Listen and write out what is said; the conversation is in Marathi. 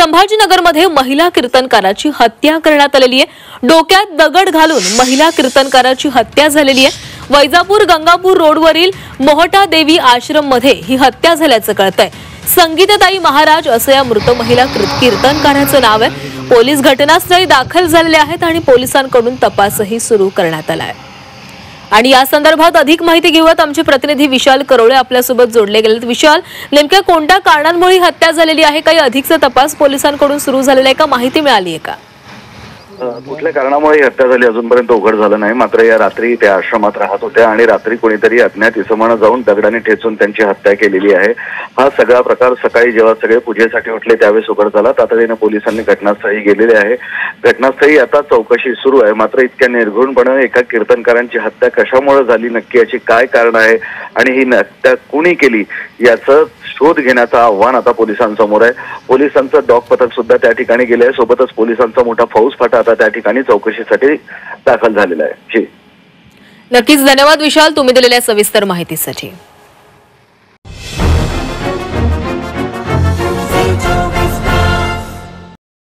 संभाजीनगरमध्ये महिला कीर्तनकाराची हत्या करण्यात आलेली आहे। डोक्यात दगड घालून महिला कीर्तनकाराची हत्या झालेली आहे। वैजापूर गंगापूर रोडवरील मोहटा देवी आश्रम मध्ये ही हत्या झाल्याचं कळतंय। संगीताताई महाराज असं या मृत महिला कीर्तनकाराचं नाव आहे। पोलीस घटनास्थळी दाखल झालेले आहेत आणि पोलिसांकडून तपासही सुरू करण्यात आला आहे। आणि या संदर्भात अधिक माहिती घेऊयात आमचे प्रतिनिधी विशाल करोळे आपल्यासोबत जोडले गेलेत। विशाल, नेमक्या कोणत्या कारणांमुळे हत्या झालेली आहे? काही अधिकचा तपास पोलिसांकडून सुरू झालेला आहे का? माहिती मिळाली आहे का? कुठल्या कारणामुळे हत्या झाली अजूनपर्यंत उघड झालं नाही। मात्र या रात्री त्या आश्रमात राहत होत्या आणि रात्री कोणीतरी अज्ञात इसमानं जाऊन दगडाने ठेचून त्यांची हत्या केलेली आहे। हा सगळा प्रकार सकाळी जेव्हा सगळे पूजेसाठी उठले त्यावेळेस उघड झाला। तातडीने पोलिसांनी घटनास्थळी गेलेले आहे। घटनास्थळी आता चौकशी सुरू आहे। मात्र इतक्या निर्घृणपणे एका कीर्तनकारांची हत्या कशामुळे झाली, नक्की याची काय कारण आहे आणि ही हत्या कोणी केली याचं शोध घेण्याचं आव्हान आता पोलिसांसमोर आहे। पोलिसांचं डॉग पथक सुद्धा त्या ठिकाणी गेले आहे। सोबतच पोलिसांचा मोठा फौजफाटा आता त्या ठिकाणी चौकशीसाठी दाखल झालेला आहे। नक्कीच धन्यवाद विशाल, तुम्ही दिलेल्या सविस्तर माहितीसाठी।